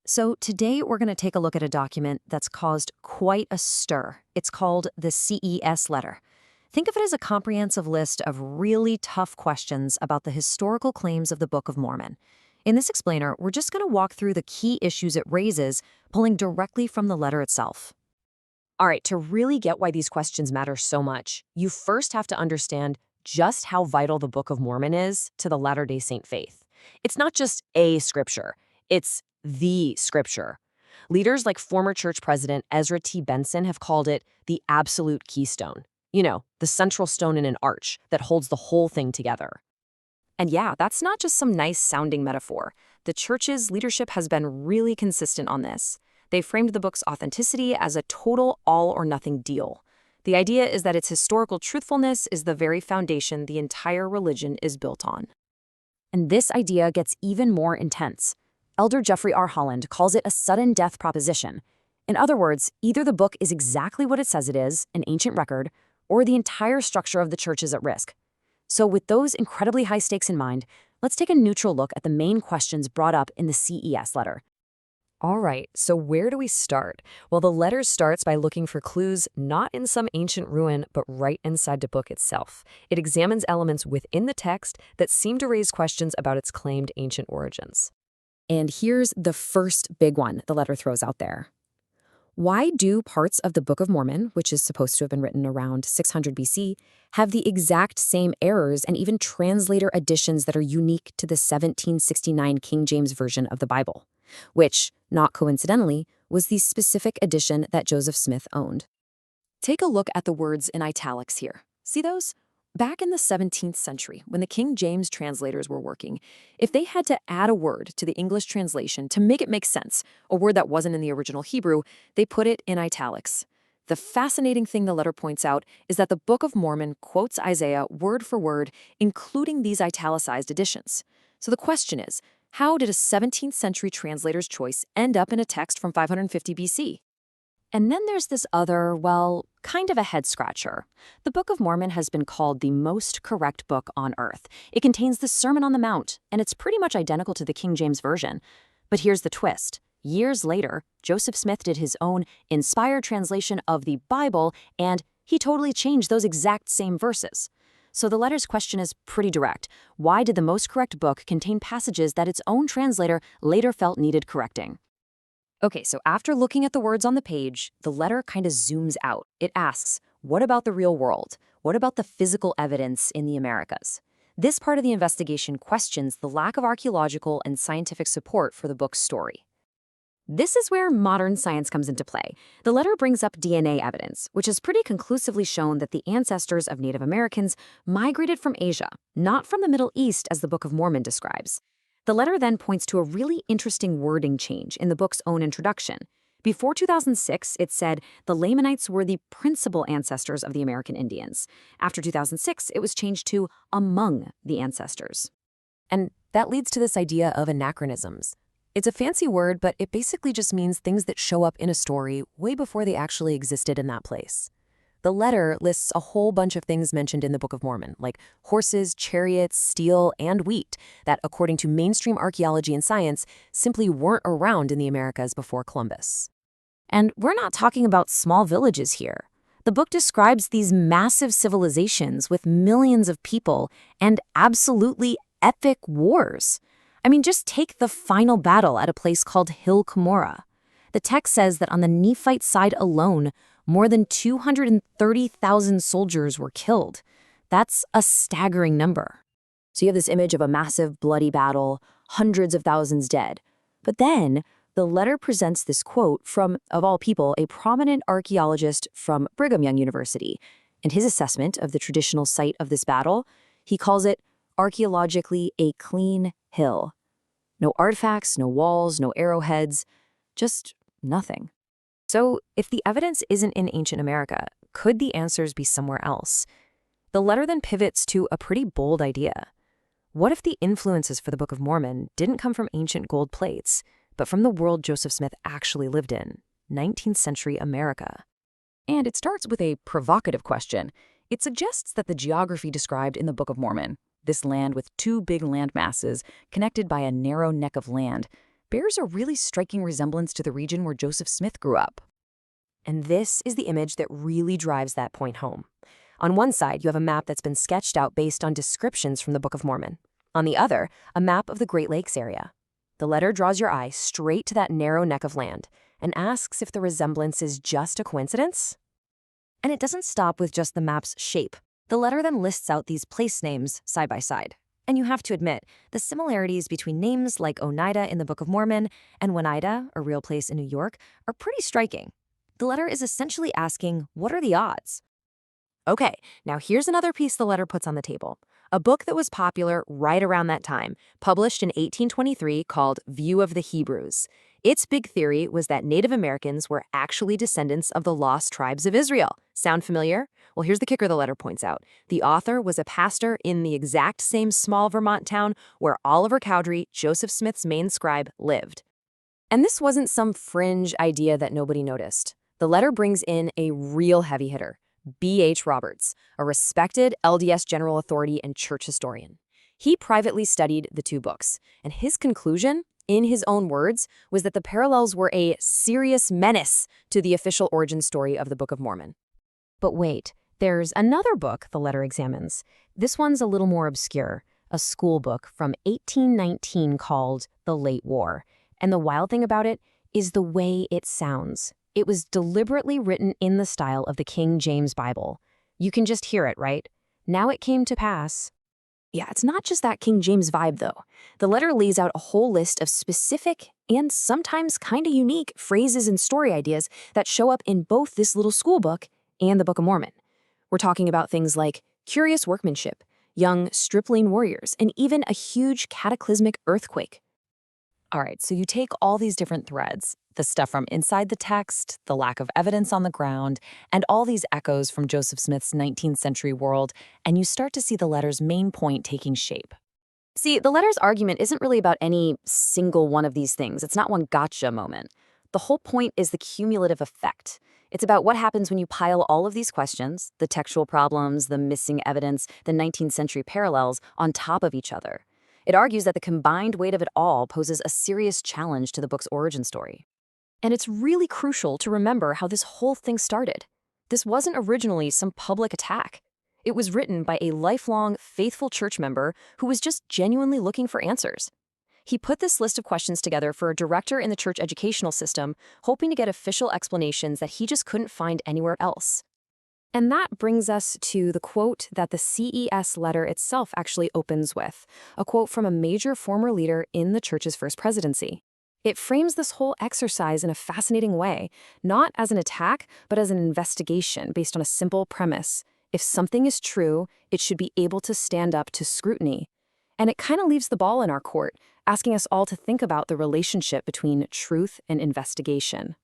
So today we're going to take a look at a document that's caused quite a stir. It's called the CES letter. Think of it as a comprehensive list of really tough questions about the historical claims of the Book of Mormon. In this explainer, we're just going to walk through the key issues it raises, pulling directly from the letter itself. All right, to really get why these questions matter so much, you first have to understand just how vital the Book of Mormon is to the Latter-day Saint faith. It's not just a scripture, it's the scripture. Leaders like former church president Ezra T. Benson have called it the absolute keystone. You know, the central stone in an arch that holds the whole thing together. And yeah, that's not just some nice-sounding metaphor. The church's leadership has been really consistent on this. They framed the book's authenticity as a total all-or-nothing deal. The idea is that its historical truthfulness is the very foundation the entire religion is built on. And this idea gets even more intense. Elder Jeffrey R. Holland calls it a sudden death proposition. In other words, either the book is exactly what it says it is, an ancient record, or the entire structure of the church is at risk. So with those incredibly high stakes in mind, let's take a neutral look at the main questions brought up in the CES letter. All right, so where do we start? Well, the letter starts by looking for clues not in some ancient ruin, but right inside the book itself. It examines elements within the text that seem to raise questions about its claimed ancient origins. And here's the first big one the letter throws out there. Why do parts of the Book of Mormon, which is supposed to have been written around 600 BC, have the exact same errors and even translator additions that are unique to the 1769 King James Version of the Bible? Which, not coincidentally, was the specific edition that Joseph Smith owned. Take a look at the words in italics here. See those? Back in the 17th century, when the King James translators were working, if they had to add a word to the English translation to make it make sense, a word that wasn't in the original Hebrew, they put it in italics. The fascinating thing the letter points out is that the Book of Mormon quotes Isaiah word for word, including these italicized additions. So the question is, how did a 17th century translator's choice end up in a text from 550 BC? And then there's this other, well, kind of a head-scratcher. The Book of Mormon has been called the most correct book on earth. It contains the Sermon on the Mount, and it's pretty much identical to the King James Version. But here's the twist. Years later, Joseph Smith did his own inspired translation of the Bible, and he totally changed those exact same verses. So the letter's question is pretty direct. Why did the most correct book contain passages that its own translator later felt needed correcting? Okay, so after looking at the words on the page, the letter kind of zooms out. It asks, what about the real world? What about the physical evidence in the Americas? This part of the investigation questions the lack of archaeological and scientific support for the book's story. This is where modern science comes into play. The letter brings up DNA evidence, which has pretty conclusively shown that the ancestors of Native Americans migrated from Asia, not from the Middle East as the Book of Mormon describes. The letter then points to a really interesting wording change in the book's own introduction. Before 2006, it said the Lamanites were the principal ancestors of the American Indians. After 2006, it was changed to among the ancestors. And that leads to this idea of anachronisms. It's a fancy word, but it basically just means things that show up in a story way before they actually existed in that place. The letter lists a whole bunch of things mentioned in the Book of Mormon, like horses, chariots, steel, and wheat, that, according to mainstream archaeology and science, simply weren't around in the Americas before Columbus. And we're not talking about small villages here. The book describes these massive civilizations with millions of people and absolutely epic wars. I mean, just take the final battle at a place called Hill Cumorah. The text says that on the Nephite side alone, more than 230,000 soldiers were killed. That's a staggering number. So you have this image of a massive, bloody battle, hundreds of thousands dead. But then, the letter presents this quote from, of all people, a prominent archaeologist from Brigham Young University. In his assessment of the traditional site of this battle, he calls it archaeologically a clean hill. No artifacts, no walls, no arrowheads, just nothing. So, if the evidence isn't in ancient America, could the answers be somewhere else? The letter then pivots to a pretty bold idea. What if the influences for the Book of Mormon didn't come from ancient gold plates, but from the world Joseph Smith actually lived in, 19th century America? And it starts with a provocative question. It suggests that the geography described in the Book of Mormon, this land with two big land masses connected by a narrow neck of land, bears a really striking resemblance to the region where Joseph Smith grew up. And this is the image that really drives that point home. On one side, you have a map that's been sketched out based on descriptions from the Book of Mormon. On the other, a map of the Great Lakes area. The letter draws your eye straight to that narrow neck of land and asks if the resemblance is just a coincidence. And it doesn't stop with just the map's shape. The letter then lists out these place names side by side. And you have to admit, the similarities between names like Oneida in the Book of Mormon and Oneida, a real place in New York, are pretty striking. The letter is essentially asking, what are the odds? Okay, now here's another piece the letter puts on the table. A book that was popular right around that time, published in 1823 called View of the Hebrews. Its big theory was that Native Americans were actually descendants of the lost tribes of Israel. Sound familiar? Well, here's the kicker the letter points out. The author was a pastor in the exact same small Vermont town where Oliver Cowdery, Joseph Smith's main scribe, lived. And this wasn't some fringe idea that nobody noticed. The letter brings in a real heavy hitter. B.H. Roberts, a respected LDS general authority and church historian. He privately studied the two books, and his conclusion, in his own words, was that the parallels were a serious menace to the official origin story of the Book of Mormon. But wait, there's another book the letter examines. This one's a little more obscure, a school book from 1819 called The Late War. And the wild thing about it is the way it sounds. It was deliberately written in the style of the King James Bible. You can just hear it, right? Now it came to pass. Yeah, it's not just that King James vibe, though. The letter lays out a whole list of specific and sometimes kind of unique phrases and story ideas that show up in both this little school book and the Book of Mormon. We're talking about things like curious workmanship, young stripling warriors, and even a huge cataclysmic earthquake. All right, so you take all these different threads, the stuff from inside the text, the lack of evidence on the ground, and all these echoes from Joseph Smith's 19th century world, and you start to see the letter's main point taking shape. See, the letter's argument isn't really about any single one of these things. It's not one gotcha moment. The whole point is the cumulative effect. It's about what happens when you pile all of these questions, the textual problems, the missing evidence, the 19th century parallels, on top of each other. It argues that the combined weight of it all poses a serious challenge to the book's origin story. And it's really crucial to remember how this whole thing started. This wasn't originally some public attack. It was written by a lifelong, faithful church member who was just genuinely looking for answers. He put this list of questions together for a director in the church educational system, hoping to get official explanations that he just couldn't find anywhere else. And that brings us to the quote that the CES letter itself actually opens with, a quote from a major former leader in the church's first presidency. It frames this whole exercise in a fascinating way, not as an attack, but as an investigation based on a simple premise. If something is true, it should be able to stand up to scrutiny. And it kind of leaves the ball in our court, asking us all to think about the relationship between truth and investigation.